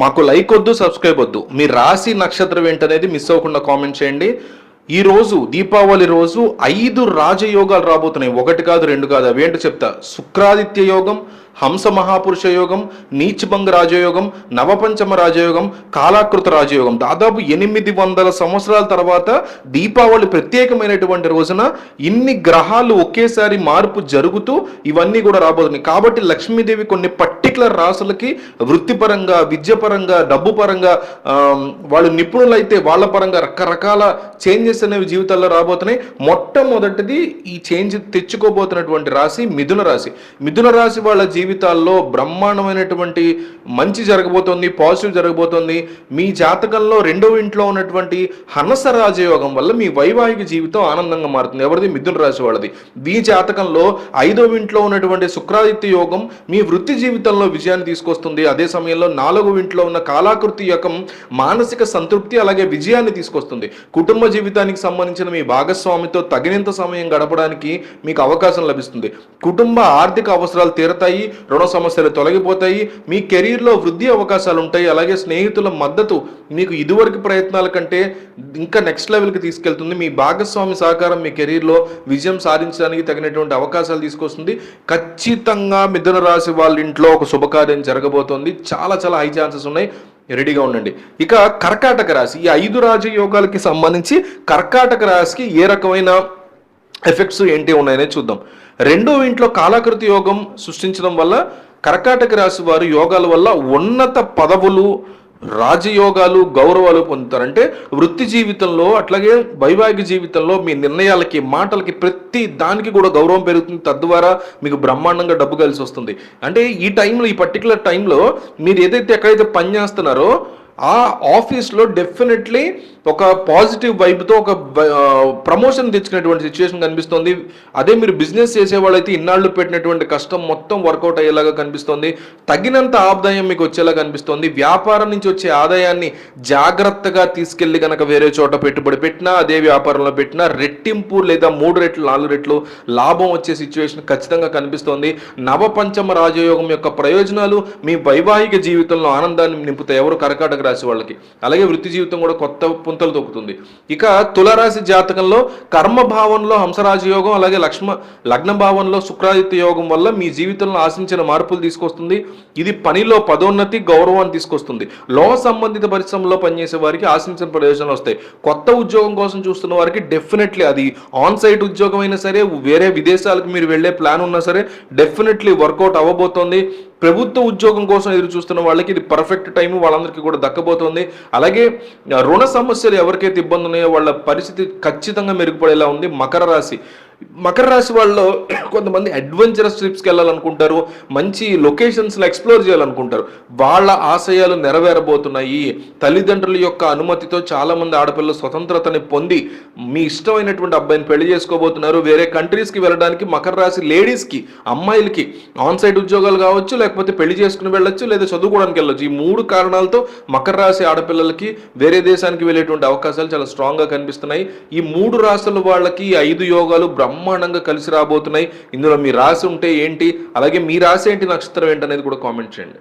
మాకు లైక్ వద్దు, సబ్స్క్రైబ్ వద్దు. మీ రాశి నక్షత్రం ఏంటనేది మిస్ అవ్వకుండా కామెంట్ చేయండి. ఈ రోజు దీపావళి రోజు 5 రాజయోగాలు రాబోతున్నాయి. 1 కాదు 2 కాదు. అవేంటో చెప్తా. శుక్రాదిత్య యోగం, హంస మహాపురుష యోగం, నీచభంగ రాజయోగం, నవపంచమ రాజయోగం, కాలాకృత రాజయోగం. దాదాపు 800 సంవత్సరాల తర్వాత దీపావళి ప్రత్యేకమైనటువంటి రోజున ఇన్ని గ్రహాలు ఒకేసారి మార్పు జరుగుతూ ఇవన్నీ కూడా రాబోతున్నాయి. కాబట్టి లక్ష్మీదేవి కొన్ని పర్టికులర్ రాసులకి వృత్తిపరంగా, విద్యపరంగా, డబ్బు పరంగా, వాళ్ళు నిపుణులైతే వాళ్ళ పరంగా రకరకాల చేంజెస్ అనేవి జీవితాల్లో రాబోతున్నాయి. మొట్టమొదటిది ఈ చేంజ్ తెచ్చుకోబోతున్నటువంటి రాశి మిథున రాశి. మిథున రాశి వాళ్ళ జీవితాల్లో బ్రహ్మాండమైనటువంటి మంచి జరగబోతోంది, పాజిటివ్ జరగబోతోంది. మీ జాతకంలో 2వ ఇంట్లో ఉన్నటువంటి హనస రాజయోగం వల్ల మీ వైవాహిక జీవితం ఆనందంగా మారుతుంది. ఎవరిది? మిథున రాశి వాళ్ళది. మీ జాతకంలో 5వ ఇంట్లో ఉన్నటువంటి శుక్రాదిత్య యోగం మీ వృత్తి జీవితంలో విజయాన్ని తీసుకొస్తుంది. అదే సమయంలో 4వ ఇంట్లో ఉన్న కాలాకృతి యోగం మానసిక సంతృప్తి అలాగే విజయాన్ని తీసుకొస్తుంది. కుటుంబ జీవితానికి సంబంధించిన మీ భాగస్వామితో తగినంత సమయం గడపడానికి మీకు అవకాశం లభిస్తుంది. కుటుంబ ఆర్థిక అవసరాలు తీరతాయి, రుణ సమస్యలు తొలగిపోతాయి, మీ కెరీర్లో వృద్ధి అవకాశాలు ఉంటాయి. అలాగే స్నేహితుల మద్దతు మీకు ఇదివరకు ప్రయత్నాల కంటే ఇంకా నెక్స్ట్ లెవెల్కి తీసుకెళ్తుంది. మీ భాగస్వామి సహకారం మీ కెరీర్లో విజయం సాధించడానికి తగినటువంటి అవకాశాలు తీసుకొస్తుంది. ఖచ్చితంగా మిథున రాశి వాళ్ళ ఇంట్లో ఒక శుభకార్యం జరగబోతోంది. చాలా చాలా హై ఛాన్సెస్ ఉన్నాయి. రెడీగా ఉండండి. ఇక కర్కాటక రాశి, ఈ 5 రాజయోగాలకి సంబంధించి కర్కాటక రాశికి ఏ రకమైన ఎఫెక్ట్స్ ఏంటి ఉన్నాయనే చూద్దాం. 2వ ఇంట్లో కాలాకృతి యోగం సృష్టించడం వల్ల కర్కాటక రాశి వారు యోగాల వల్ల ఉన్నత పదవులు, రాజయోగాలు, గౌరవాలు పొందుతారు. అంటే వృత్తి జీవితంలో అట్లాగే వైవాహిక జీవితంలో మీ నిర్ణయాలకి, మాటలకి, ప్రతి దానికి కూడా గౌరవం పెరుగుతుంది. తద్వారా మీకు బ్రహ్మాండంగా డబ్బు కలిసి వస్తుంది. అంటే ఈ టైంలో, ఈ పర్టికులర్ టైంలో మీరు ఏదైతే ఎక్కడైతే పని చేస్తున్నారో ఆ ఆఫీస్లో డెఫినెట్లీ ఒక పాజిటివ్ వైబ్తో ఒక ప్రమోషన్ తెచ్చుకునేటువంటి సిచ్యువేషన్ కనిపిస్తుంది. అదే మీరు బిజినెస్ చేసేవాళ్ళైతే ఇన్నాళ్ళు పెట్టినటువంటి కష్టం మొత్తం వర్కౌట్ అయ్యేలాగా కనిపిస్తుంది. తగినంత ఆదాయం మీకు వచ్చేలా కనిపిస్తుంది. వ్యాపారం నుంచి వచ్చే ఆదాయాన్ని జాగ్రత్తగా తీసుకెళ్లి కనుక వేరే చోట పెట్టుబడి పెట్టినా, అదే వ్యాపారంలో పెట్టినా రెట్టింపు లేదా 3 రెట్లు 4 రెట్లు లాభం వచ్చే సిచ్యువేషన్ ఖచ్చితంగా కనిపిస్తోంది. నవపంచమ రాజయోగం యొక్క ప్రయోజనాలు మీ వైవాహిక జీవితంలో ఆనందాన్ని నింపుతాయి. ఎవరు? కర్కాటక రాశి వాళ్ళకి. అలాగే వృత్తి జీవితం కూడా కొత్త పుంతలు తొక్కుతుంది. ఇక తులారాశి జాతకంలో కర్మభావంలో హంసరాజయోగం అలాగే లగ్న భావంలో శుక్రాదిత్య యోగం వల్ల మీ జీవితంలో ఆశించిన మార్పులు తీసుకొస్తుంది. ఇది పనిలో పదోన్నతి, గౌరవాన్ని తీసుకొస్తుంది. లోహ సంబంధిత పరిశ్రమలో పనిచేసే వారికి ఆశించిన ప్రయోజనాలు వస్తాయి. కొత్త ఉద్యోగం కోసం చూస్తున్న వారికి డెఫినెట్లీ అది ఆన్ సైట్ ఉద్యోగం అయినా సరే, వేరే విదేశాలకు మీరు వెళ్లే ప్లాన్ ఉన్నా సరే డెఫినెట్లీ వర్కౌట్ అవ్వబోతోంది. ప్రభుత్వ ఉద్యోగం కోసం ఎదురు చూస్తున్న వాళ్ళకి ఇది పర్ఫెక్ట్ టైం, వాళ్ళందరికీ కూడా దక్కబోతోంది. అలాగే రుణ సమస్యలు ఎవరికైతే ఇబ్బంది ఉన్నాయో వాళ్ళ పరిస్థితి ఖచ్చితంగా మెరుగుపడేలా ఉంది. మకర రాశి వాళ్ళు కొంతమంది అడ్వెంచరస్ ట్రిప్స్కి వెళ్ళాలనుకుంటారు, మంచి లొకేషన్స్లో ఎక్స్ప్లోర్ చేయాలనుకుంటారు. వాళ్ళ ఆశయాలు నెరవేరబోతున్నాయి. తల్లిదండ్రుల యొక్క అనుమతితో చాలామంది ఆడపిల్లలు స్వతంత్రతని పొంది మీ ఇష్టమైనటువంటి అబ్బాయిని పెళ్లి చేసుకోబోతున్నారు. వేరే కంట్రీస్కి వెళ్ళడానికి మకర రాశి లేడీస్కి, అమ్మాయిలకి ఆన్ సైట్ ఉద్యోగాలు కావచ్చు, లేకపోతే పెళ్లి చేసుకుని వెళ్ళొచ్చు, లేదా చదువుకోవడానికి వెళ్ళొచ్చు. ఈ 3 కారణాలతో మకర రాశి ఆడపిల్లలకి వేరే దేశానికి వెళ్ళేటువంటి అవకాశాలు చాలా స్ట్రాంగ్గా కనిపిస్తున్నాయి. ఈ 3 రాశుల వాళ్ళకి 5 యోగాలు బ్రహ్మాండంగా కలిసి రాబోతున్నాయి. ఇందులో మీ రాశి ఉంటే ఏంటి, అలాగే మీ రాశి ఏంటి, నక్షత్రం ఏంటి అనేది కూడా కామెంట్ చేయండి.